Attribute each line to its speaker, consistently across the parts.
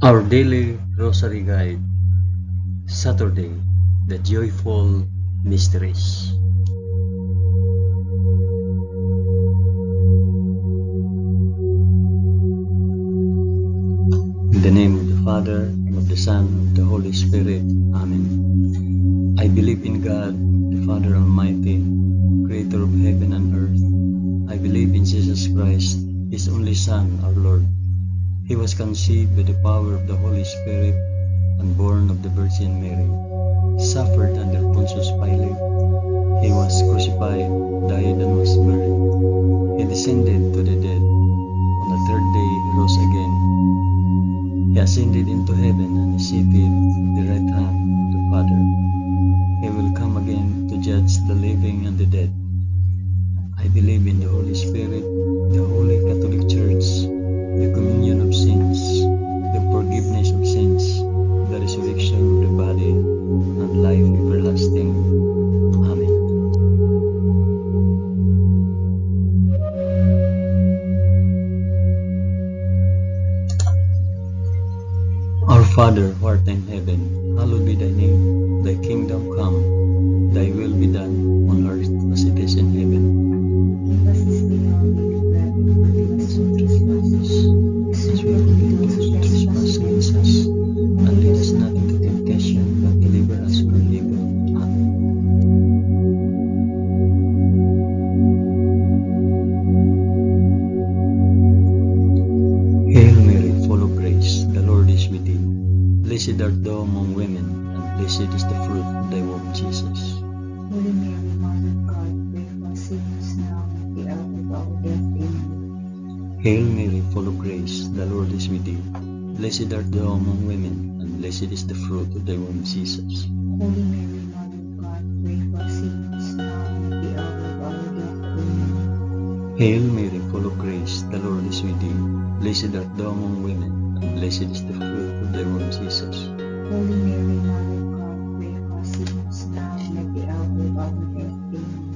Speaker 1: Our daily rosary guide, Saturday, the joyful mysteries. In the name of the Father, and of the Son, and of the Holy Spirit. Amen. I believe in God, the Father Almighty, creator of heaven and earth. I believe in Jesus Christ, His only Son, our Lord. He was conceived by the power of the Holy Spirit and born of the Virgin Mary, suffered under Pontius Pilate. He was crucified, died, and was buried. He descended to the dead. On the third day he rose again. He ascended into heaven and is seated at the right hand of the Father. He will come again to judge the living and the dead. I believe in the Holy Spirit, the Holy Catholic Church, the communion of sins, the forgiveness of sins, the resurrection of the body, and life everlasting. Amen. Our Father, who art in heaven, hallowed be thy name. Thy kingdom come, thy will be done, on earth as it is in heaven.
Speaker 2: Give us this day our daily bread, and forgive us our trespasses, as we forgive those who trespass against us.
Speaker 1: And lead us not into temptation, but deliver us from evil. Amen. Hail Mary, full of grace, the Lord is with thee. Blessed art thou among women, and blessed is the fruit of thy womb, Jesus.
Speaker 2: Holy Mary, Mother of God, pray for us sinners now and at the hour of our death. Amen.
Speaker 1: Hail Mary, full of grace, the Lord is with thee. Blessed art thou among women, and blessed is the fruit of thy womb, Jesus.
Speaker 2: Holy Mary, Mother of God, pray for us sinners now and at the hour of our death. Amen.
Speaker 1: Hail Mary, full of grace, the Lord is with thee. Blessed art thou among women, and blessed is the fruit of thy womb, Jesus.
Speaker 2: Holy Mary, Mother of God, pray for us sinners now and at the hour of our death. Amen.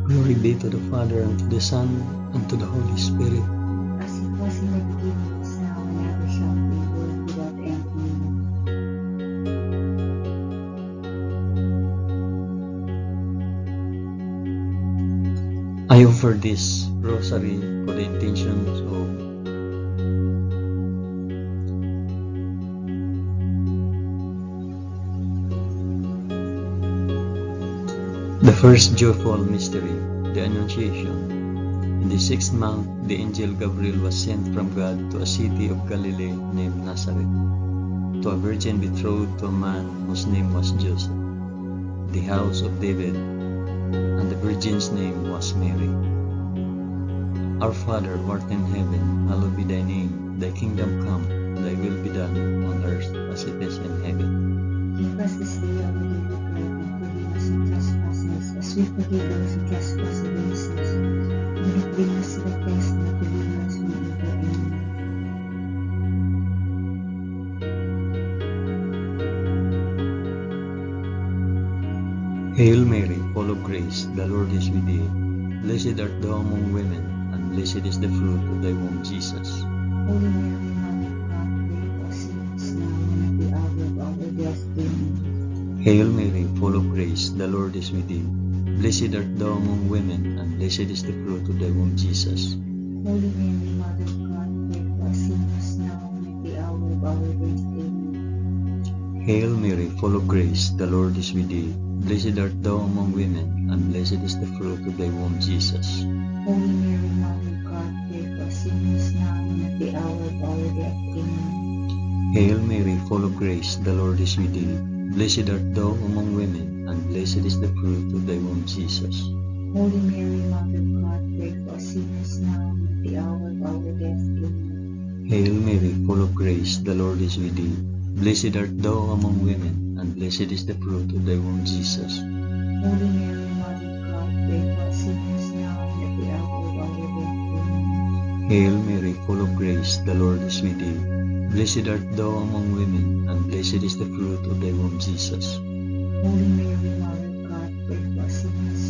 Speaker 1: Glory be to the Father, and to the Son, and to the Holy Spirit.
Speaker 2: As it was in the beginning, is now, and ever shall be, world without end. Amen.
Speaker 1: I offer this rosary for the intentions of the first joyful mystery, the Annunciation. In the 6th month, the angel Gabriel was sent from God to a city of Galilee named Nazareth, to a virgin betrothed to a man whose name was Joseph, the house of David, and the virgin's name was Mary. Our Father, who art in heaven, hallowed be thy name. Thy kingdom come, thy will be done, on earth as it is in heaven.
Speaker 2: Give us this day our daily bread, and forgive us our trespasses, as we forgive those who trespass against us. And do not bring us to the test, but deliver us from evil. Amen.
Speaker 1: Hail Mary, full of grace, the Lord is with thee. Blessed art thou among women, and blessed is the fruit of thy womb, Jesus.
Speaker 2: Holy Mary, Mother of God, pray for us sinners now and at the hour of our death. Amen.
Speaker 1: Hail Mary, full of grace, the Lord is with thee. Blessed art thou among women, and blessed is the fruit of thy womb, Jesus.
Speaker 2: Holy Mary, Mother of God, pray for us sinners now and at the hour of our death. Amen.
Speaker 1: Hail Mary, full of grace, the Lord is with thee. Blessed art thou among women, and blessed is the fruit of thy womb, Jesus.
Speaker 2: Holy Mary, Mother of God, pray for us sinners now and at the hour of our death. Amen.
Speaker 1: Hail Mary, full of grace, the Lord is with thee. Blessed art thou among women, and blessed is the fruit of thy womb, Jesus.
Speaker 2: Holy Mary, Mother of God, pray for us sinners now and at the hour of our death. Amen.
Speaker 1: Hail Mary, full of grace, the Lord is with thee. Blessed art thou among women, and blessed is the fruit of thy womb, Jesus.
Speaker 2: Holy Mary, Mother of God, pray for us sinners now and at the hour of our death. Amen.
Speaker 1: Hail Mary, full of grace, the Lord is with thee. Blessed art thou among women, and blessed is the fruit of thy womb, Jesus.
Speaker 2: Holy Mary, Mother of God, pray for us sinners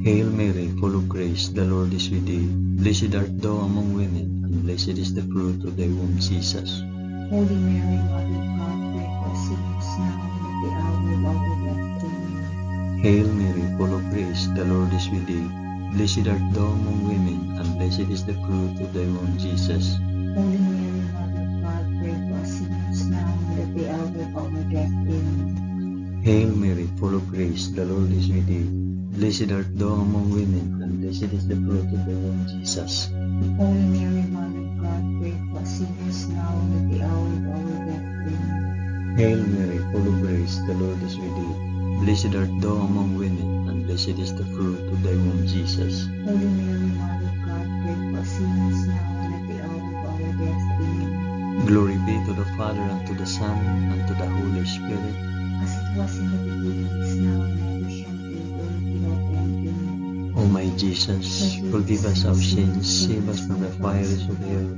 Speaker 1: Hail Mary, full of grace, the Lord is with thee. Blessed art thou among women, and blessed is the fruit of thy womb, Jesus.
Speaker 2: Holy Mary, Mother of God, pray for us sinners now and at the hour of our death. Amen.
Speaker 1: Hail Mary, full of grace, the Lord is with thee. Blessed art thou among women, and blessed is the fruit of thy womb, Jesus.
Speaker 2: Holy Mary, Mother of God, pray for us sinners now and at the hour of our death. Amen.
Speaker 1: Hail Mary, full of grace, the Lord is with thee. Blessed art thou among women, and blessed is the fruit of thy womb, Jesus.
Speaker 2: Holy Mary, Mother of God, pray for us sinners now and at the hour of our death. Amen.
Speaker 1: Hail Mary, full of grace, the Lord is with thee. Blessed art thou among women, and blessed is the fruit of thy womb, Jesus.
Speaker 2: Holy Mary, Mother of God, pray for us sinners now and at the hour of our death. Amen.
Speaker 1: Glory be to the Father, and to the Son, and to the Holy Spirit.
Speaker 2: As it was in the beginning, is now, and ever shall be, world without end. Amen.
Speaker 1: O my Jesus, forgive us our sins, save us from the fires of hell,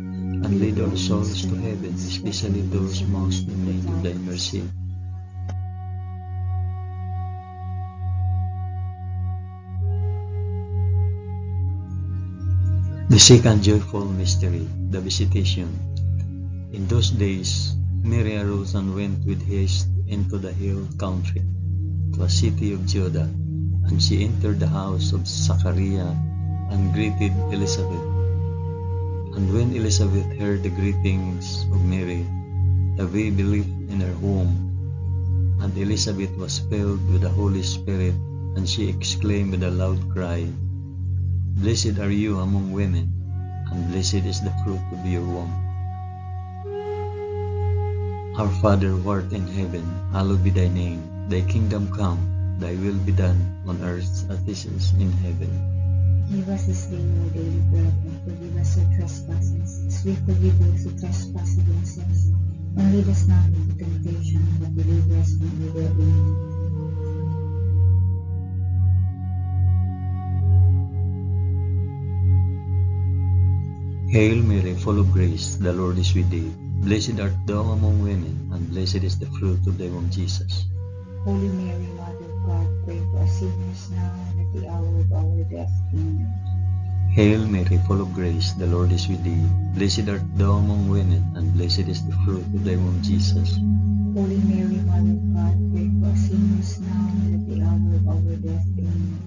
Speaker 1: and lead all souls to heaven, especially those most in need of thy mercy. The second joyful mystery, the Visitation. In those days, Mary arose and went with haste into the hill country, to a city of Judah, and she entered the house of Zachariah and greeted Elizabeth. And when Elizabeth heard the greetings of Mary, the baby believed in her womb, and Elizabeth was filled with the Holy Spirit, and she exclaimed with a loud cry, Blessed are you among women, and blessed is the fruit of your womb. Our Father who art in heaven, hallowed be thy name. Thy kingdom come, thy will be done, on earth as it is in heaven.
Speaker 2: Give us this day our daily bread, and forgive us our trespasses, as we forgive those who trespass against us. And lead us not into temptation, but deliver us from evil. Amen.
Speaker 1: Hail Mary, full of grace, the Lord is with thee. Blessed art thou among women, and blessed is the fruit of thy womb, Jesus.
Speaker 2: Holy Mary, Mother of God, pray for us sinners now and at the hour of our death. Amen.
Speaker 1: Hail Mary, full of grace, the Lord is with thee. Blessed art thou among women, and blessed is the fruit of thy womb, Jesus.
Speaker 2: Holy Mary, Mother of God, pray for us sinners now and at the hour of our death. Amen.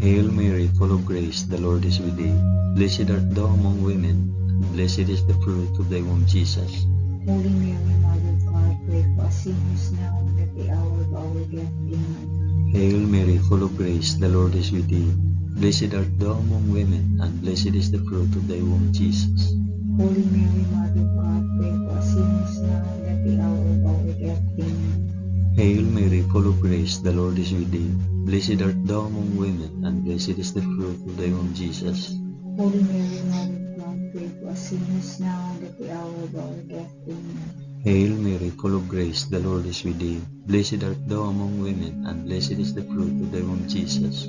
Speaker 1: Hail Mary, full of grace, the Lord is with thee. Blessed art thou among women, and blessed is the fruit of thy womb, Jesus.
Speaker 2: Holy Mary, Mother of God, pray for us sinners now and at the hour of our death. Amen.
Speaker 1: Hail Mary, full of grace, the Lord is with thee. Blessed art thou among women, and blessed is the fruit of thy womb, Jesus.
Speaker 2: Holy Mary, Mother of God, pray for us sinners now and at the hour of our death. Amen.
Speaker 1: Hail Mary, full of grace, the Lord is with thee. Blessed art thou among women, and blessed is the fruit of thy womb, Jesus.
Speaker 2: Holy Mary, Mother of God, pray for us sinners now and at the hour of our death. Amen.
Speaker 1: Hail Mary, full of grace, the Lord is with thee. Blessed art thou among women, and blessed is the fruit of thy womb, Jesus.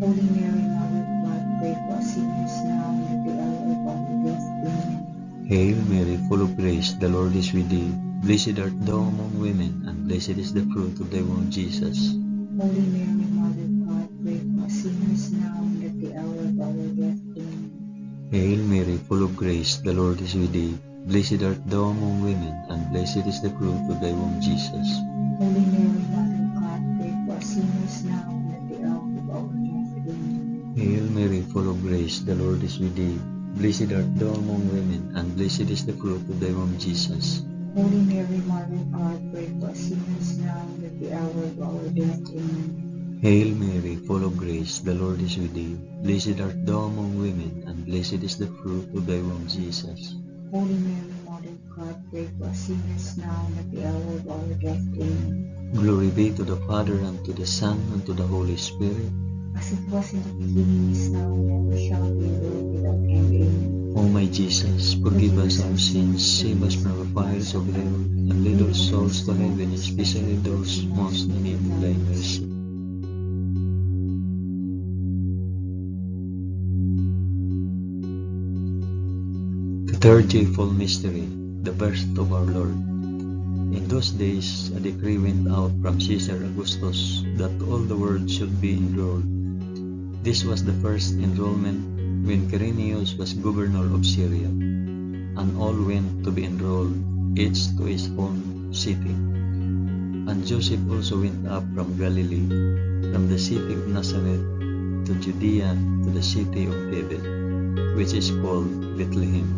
Speaker 2: Holy Mary, Mother of God, pray for us sinners now and at the hour of our death. Amen.
Speaker 1: Hail Mary, full of grace, the Lord is with thee. Blessed art thou among women, and blessed is the fruit of thy womb, Jesus.
Speaker 2: Holy Mary, Mother of God, pray for us sinners now and at the hour of our death. Amen.
Speaker 1: Hail Mary, full of grace, the Lord is with thee. Blessed art thou among women, and blessed is the fruit of thy womb, Jesus.
Speaker 2: Holy Mary, Mother of God, pray for us sinners now and at the hour of our death. Amen.
Speaker 1: Hail Mary, full of grace, the Lord is with thee. Blessed art thou among women, and blessed is the fruit of thy womb, Jesus.
Speaker 2: Holy Mary, Mother of God, pray for us sinners now and at the hour of our death. Amen.
Speaker 1: Hail Mary, full of grace, the Lord is with thee. Blessed art thou among women, and blessed is the fruit of thy womb, Jesus.
Speaker 2: Holy Mary, Mother of God, pray for us sinners now and at the hour of our death. Amen.
Speaker 1: Glory be to the Father, and to the Son, and to the Holy Spirit.
Speaker 2: As it was in the beginning, is now, and ever shall be, world without end. Amen.
Speaker 1: O my Jesus, forgive us our sins, save us from the fires of hell, and lead all souls to heaven, especially those most in need of thy mercy. The third joyful mystery, the birth of our Lord. In those days, a decree went out from Caesar Augustus that all the world should be enrolled. This was the first enrollment when Quirinius was governor of Syria, and all went to be enrolled, each to his own city. And Joseph also went up from Galilee, from the city of Nazareth to Judea, to the city of David, which is called Bethlehem,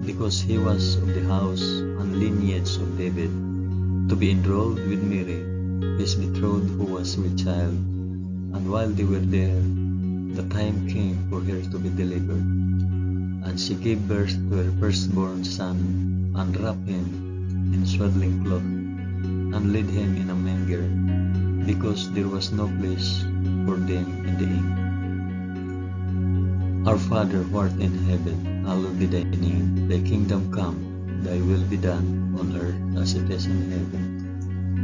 Speaker 1: because he was of the house and lineage of David, to be enrolled with Mary, his betrothed, who was with child. And while they were there, the time came for her to be delivered. And she gave birth to her firstborn son, and wrapped him in swaddling cloth, and laid him in a manger, because there was no place for them in the inn. Our Father who art in heaven, hallowed be thy name. Thy kingdom come, thy will be done, on earth as it is in heaven.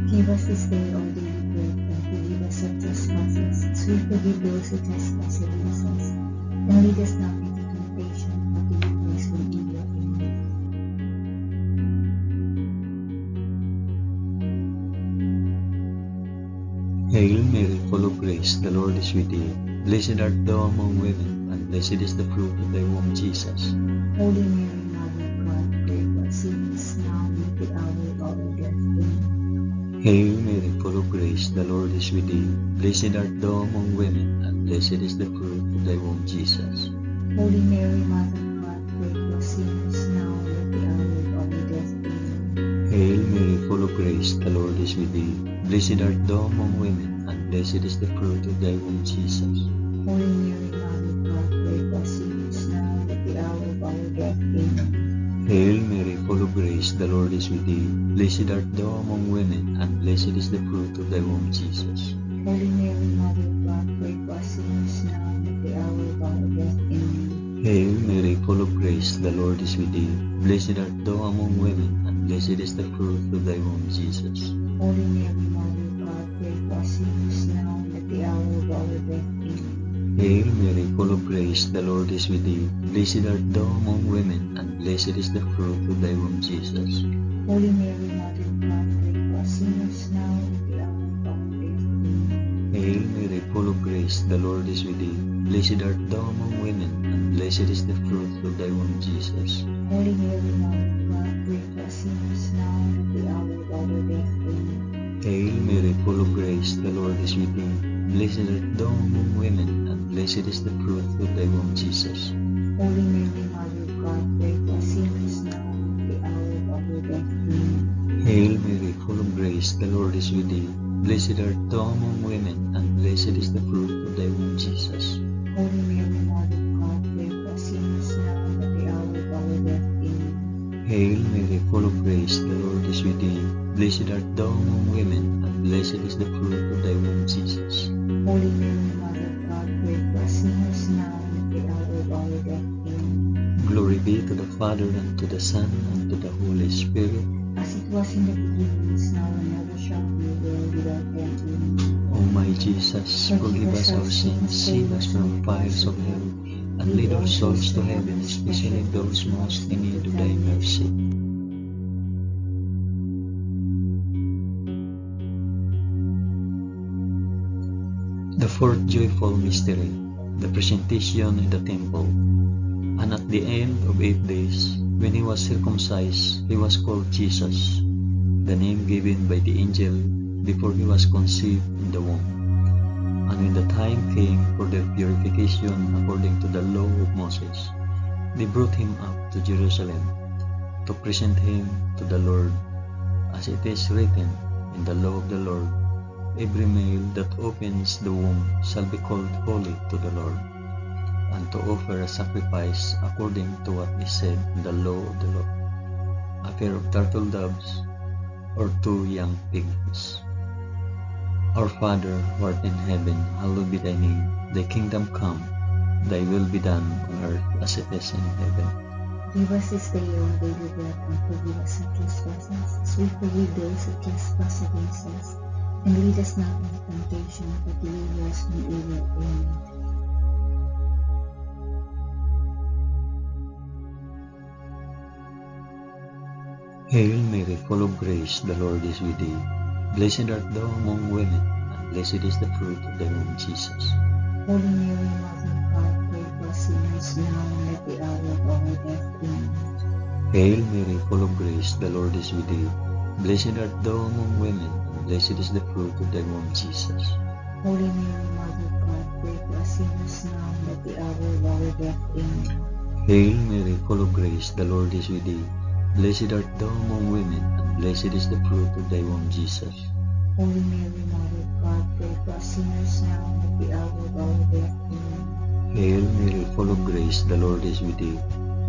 Speaker 2: Give us this day our daily bread, and forgive us our trespasses, as we forgive those who trespass against us. And lead us not into temptation, but deliver us from evil. Amen.
Speaker 1: Hail Mary, full of grace, the Lord is with thee. Blessed art thou among women, and blessed is the fruit of thy womb, Jesus.
Speaker 2: Holy Mary, Mother of God, pray for us sinners, now and at the hour of our death. Amen.
Speaker 1: Hail Mary, full of grace, the Lord is with thee. Blessed art thou among women, and blessed is the fruit of thy womb, Jesus.
Speaker 2: Holy Mary, Mother of God, pray for us sinners, now and at the hour of our death. Amen.
Speaker 1: Hail Mary, full of grace, the Lord is with thee. Blessed art thou among women, and blessed is the fruit of thy womb, Jesus.
Speaker 2: Holy Mary, Mother of God, pray for us sinners, now and at the hour of our death. Amen.
Speaker 1: Hail Mary, full of grace, the Lord is with thee. Blessed art thou among women, and blessed is the fruit of thy womb, Jesus.
Speaker 2: Holy Mary, Mother of God, pray for us sinners, now and at the hour of our death. Amen.
Speaker 1: Hail Mary, full of grace, the Lord is with thee. Blessed art thou among women, and blessed is the fruit of thy womb, Jesus.
Speaker 2: Holy Mary, Mother of God, pray for us sinners, now and at the hour of our death. Amen.
Speaker 1: Hail Mary, full of grace, the Lord is with thee. Blessed art thou among women, and blessed is the fruit of thy womb, Jesus.
Speaker 2: Holy Mary, Mother of God, pray for us sinners, now and at the hour of our death. Amen.
Speaker 1: Hail Mary, full of grace, the Lord is with thee. Blessed art thou among women, and blessed is the fruit of thy womb, Jesus.
Speaker 2: Holy Mary, Mother of God, pray for us sinners, now and at the hour of our death. Amen.
Speaker 1: Hail Mary, full of grace, the Lord is with thee. Blessed art thou among women, and blessed is the fruit of thy womb, Jesus.
Speaker 2: Holy Mary, Mother of God, pray for us sinners, now and at the hour of our death. Amen.
Speaker 1: Hail Mary, full of grace, the Lord is with thee. Blessed art thou among women, and blessed is the fruit of thy womb, Jesus.
Speaker 2: Holy Mary, Mother of God, pray for us sinners, now and at the hour of our death. Amen.
Speaker 1: Hail Mary, full of grace, the Lord is with thee. Blessed art thou among women, and blessed is the fruit of thy womb, Jesus.
Speaker 2: Holy Mary, Mother of God, pray for us sinners, now and at the hour of our death. Amen.
Speaker 1: Glory be to the Father, and to the Son, and to the Holy Spirit.
Speaker 2: As it was in the beginning, is now, and ever shall be, world without end. Amen.
Speaker 1: O my Jesus, forgive us our sins, save us from fires of hell, and lead our souls to heaven, especially those most in need of thy mercy. The fourth joyful mystery, the presentation in the temple. And at the end of 8 days, when he was circumcised, he was called Jesus, the name given by the angel before he was conceived in the womb. And when the time came for their purification according to the law of Moses, they brought him up to Jerusalem to present him to the Lord, as it is written in the law of the Lord, every male that opens the womb shall be called holy to the Lord, and to offer a sacrifice according to what is said in the law of the Lord, a pair of turtle doves or 2 young pigs. Our Father, who art in heaven, hallowed be thy name. Thy kingdom come, thy will be done on earth as it is in heaven.
Speaker 2: Give us this day our daily bread, and forgive us our trespasses, as we forgive those who trespass against us. And lead us not into temptation, but deliver us from evil. Amen.
Speaker 1: Hail Mary, full of grace, the Lord is with thee. Blessed art thou among women, and blessed is the fruit of thy womb, Jesus.
Speaker 2: Holy Mary, Mother of God, pray for us sinners now and at the hour of our death. Amen.
Speaker 1: Hail Mary, full of grace, the Lord is with thee. Blessed art thou among women, and blessed is the fruit of thy womb, Jesus.
Speaker 2: Holy Mary, Mother of God, pray for us sinners now and at the hour of our death. Amen.
Speaker 1: Hail Mary, full of grace, the Lord is with thee. Blessed art thou among women, and blessed is the fruit of thy womb, Jesus.
Speaker 2: Holy Mary, Mother of God, pray for us sinners now and at the hour of our death. Amen.
Speaker 1: Hail Mary, full of grace, the Lord is with thee.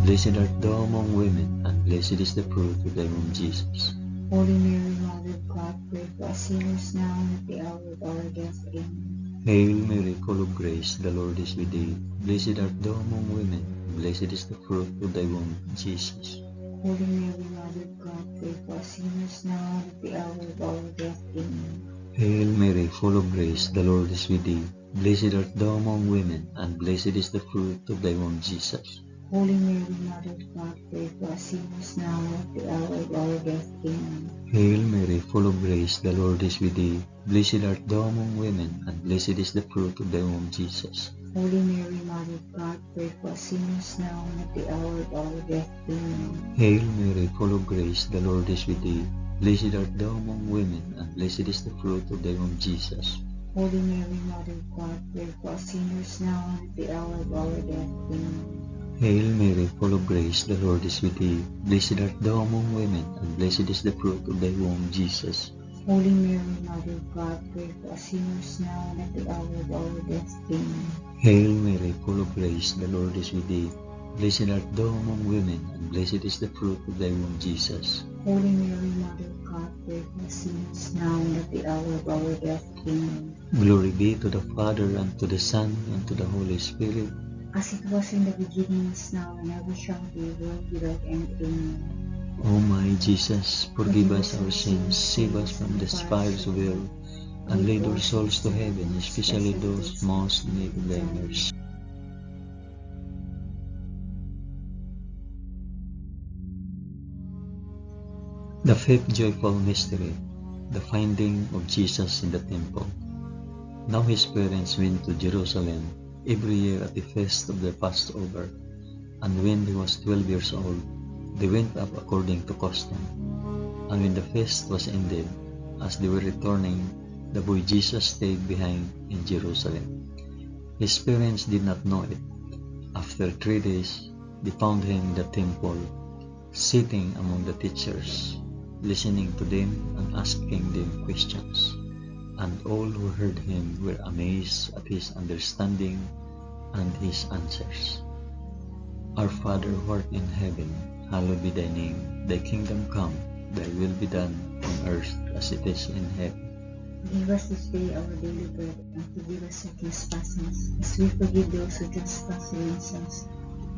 Speaker 1: Blessed art thou among women, and blessed is the fruit of thy womb, Jesus.
Speaker 2: Holy Mary, Mother of God, pray for us sinners now and at the hour of our death. Amen.
Speaker 1: Hail Mary, full of grace, the Lord is with thee. Blessed art thou among women, and blessed is the fruit of thy womb, Jesus.
Speaker 2: Holy Mary, Mother of God, pray for us sinners now and at the hour of our death. Amen.
Speaker 1: Hail Mary, full of grace, the Lord is with thee. Blessed art thou among women, and blessed is the fruit of thy womb, Jesus.
Speaker 2: Holy Mary, Mother of God, pray for us sinners now and at the hour of our death. Amen.
Speaker 1: Hail Mary, full of grace, the Lord is with thee. Blessed art thou among women, and blessed is the fruit of thy womb, Jesus.
Speaker 2: Holy Mary, Mother of God, pray for us sinners now and at the hour of our death. Amen.
Speaker 1: Hail Mary, full of grace, the Lord is with thee. Blessed art thou among women, and blessed is the fruit of thy womb, Jesus.
Speaker 2: Holy Mary, Mother of God, pray for us sinners now and at the hour of our death. Amen.
Speaker 1: Hail Mary, full of grace, the Lord is with thee. Blessed art thou among women, and blessed is the fruit of thy womb, Jesus.
Speaker 2: Holy Mary, Mother of God, pray for us sinners now and at the hour of our death. Amen.
Speaker 1: Hail Mary, full of grace, the Lord is with thee. Blessed art thou among women, and blessed is the fruit of thy womb, Jesus.
Speaker 2: Holy Mary, Mother of God, pray for us sinners now and at the hour of our death. Amen.
Speaker 1: Glory be to the Father, and to the Son, and to the Holy Spirit.
Speaker 2: As it was in the beginning, is now, and ever shall be, world without end. Amen.
Speaker 1: O my Jesus, forgive us our sins, save us from the fires of hell, and lead our souls to heaven, especially those most in need of thy mercy. The fifth joyful mystery, the finding of Jesus in the temple. Now his parents went to Jerusalem every year at the feast of the Passover, and when he was 12 years old, they went up according to custom. And when the feast was ended, as they were returning, the boy Jesus stayed behind in Jerusalem. His parents did not know it. After 3 days, they found him in the temple, sitting among the teachers, listening to them and asking them questions. And all who heard him were amazed at his understanding and his answers. Our Father who art in heaven, hallowed be thy name. Thy kingdom come, thy will be done on earth as it is in heaven.
Speaker 2: Give us this day our daily bread, and forgive us our trespasses, as we forgive those who trespass against us.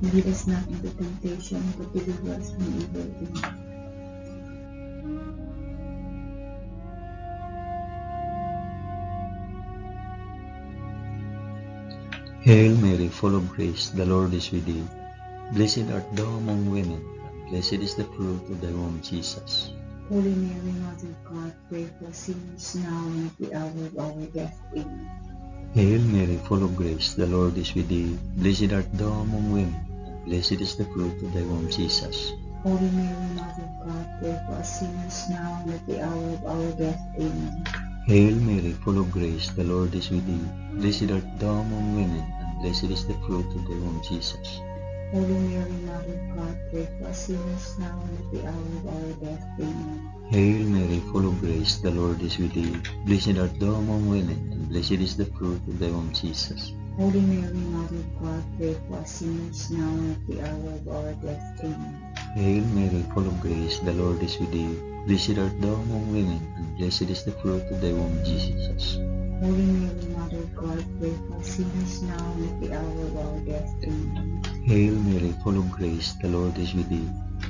Speaker 2: And lead us not into temptation, but deliver us from evil. Amen.
Speaker 1: Hail Mary, full of grace, the Lord is with thee. Blessed art thou among women, and blessed is the fruit of thy womb, Jesus.
Speaker 2: Holy Mary, Mother of God, pray for us sinners now and at the hour of our death. Amen.
Speaker 1: Hail Mary, full of grace, the Lord is with thee. Blessed art thou among women, and blessed is the fruit of thy womb, Jesus.
Speaker 2: Holy Mary, Mother of God, pray for us sinners now and at the hour of our death. Amen.
Speaker 1: Hail Mary, full of grace, the Lord is with thee. Blessed art thou among women, and blessed is the fruit of thy womb, Jesus.
Speaker 2: Holy Mary, Mother of God, pray for us sinners now and at the hour of our death. Amen.
Speaker 1: Hail Mary, full of grace, the Lord is with thee. Blessed art thou among women, and blessed is the fruit of thy womb, Jesus.
Speaker 2: Holy Mary, Mother of God, pray for us sinners now and at the hour of our death. Amen.
Speaker 1: Hail Mary, full of grace, the Lord is with thee. Blessed art thou among women, and blessed is the fruit of thy womb, Jesus.
Speaker 2: Holy Mary, Mother of God, pray for us sinners now and at the hour of our death. Amen.
Speaker 1: Hail Mary, full of grace, the Lord is with thee.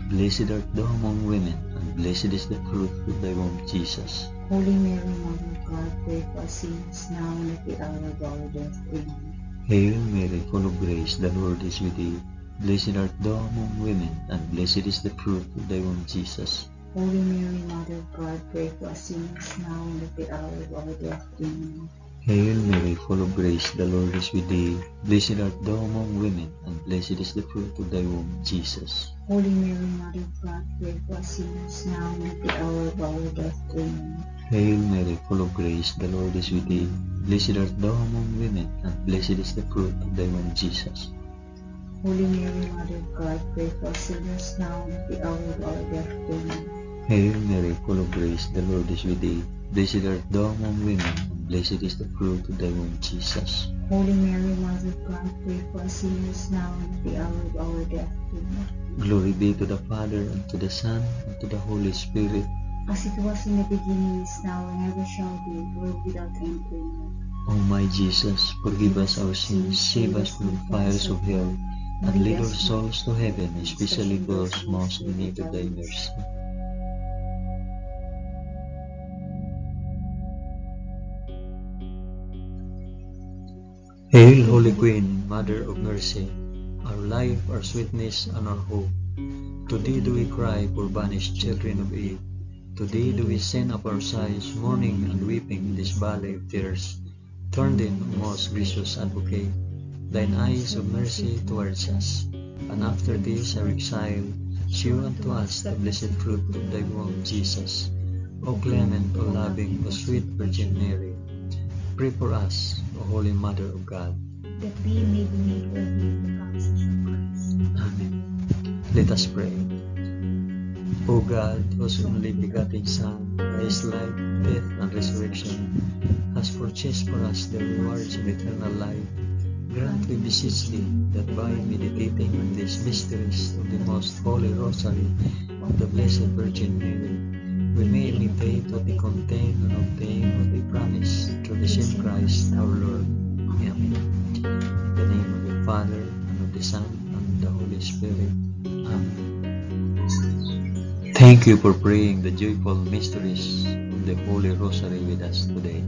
Speaker 1: Blessed art thou among women, and blessed is the fruit of thy womb, Jesus.
Speaker 2: Holy Mary, Mother of God, pray for us sinners now and at the hour of our death. Amen.
Speaker 1: Hail Mary, full of grace, the Lord is with thee. Blessed art thou among women, and blessed is the fruit of thy womb, Jesus.
Speaker 2: Holy Mary, Mother of God, pray for us sinners now and at the hour of our death. Amen.
Speaker 1: Hail Mary, full of grace, the Lord is with thee. Blessed art thou among women, and blessed is the fruit of thy womb, Jesus.
Speaker 2: Holy Mary, Mother of God, pray for us sinners now and at the hour of our death. Amen.
Speaker 1: Hail Mary, full of grace, the Lord is with thee. Blessed art thou among women, and blessed is the fruit of thy womb, Jesus.
Speaker 2: Holy Mary, Mother of God, pray for us sinners now and at the hour of our death. Amen.
Speaker 1: Hail Mary, full of grace, the Lord is with thee. Blessed art thou among women, and blessed is the fruit of thy womb, Jesus.
Speaker 2: Holy Mary, Mother of God, pray for us sinners now and at the hour of our death. Amen.
Speaker 1: Glory be to the Father, and to the Son, and to the Holy Spirit.
Speaker 2: As it was in the beginning, is now, and ever shall be, world without end. Amen.
Speaker 1: O my Jesus, forgive us our sins, save us from the fires of hell, and lead our souls to heaven, especially those most in need of thy mercy. Hail, Holy Queen, Mother of Mercy, our life, our sweetness, and our hope. To thee do we cry, poor banished children of Eve. To thee do we send up our sighs, mourning and weeping in this valley of tears. Turn then, O most gracious Advocate, thine eyes of mercy towards us, and after this our exile, shew unto us the blessed fruit of thy womb, Jesus. O clement, O loving, O sweet Virgin Mary, pray for us, O Holy Mother of God.
Speaker 2: that we may be made worthy of the promises of Christ.
Speaker 1: Amen. Let us pray. O God, whose only begotten Son, by his life, death, and resurrection, has purchased for us the rewards of eternal life, grant, we beseech thee, that by meditating on these mysteries of the most holy Rosary of the Blessed Virgin Mary, we may imitate what they contain and obtain what they promise, through the same Christ our Lord. Amen. In the name of the Father, and of the Son, and of the Holy Spirit. Amen. Thank you for praying the joyful mysteries of the Holy Rosary with us today.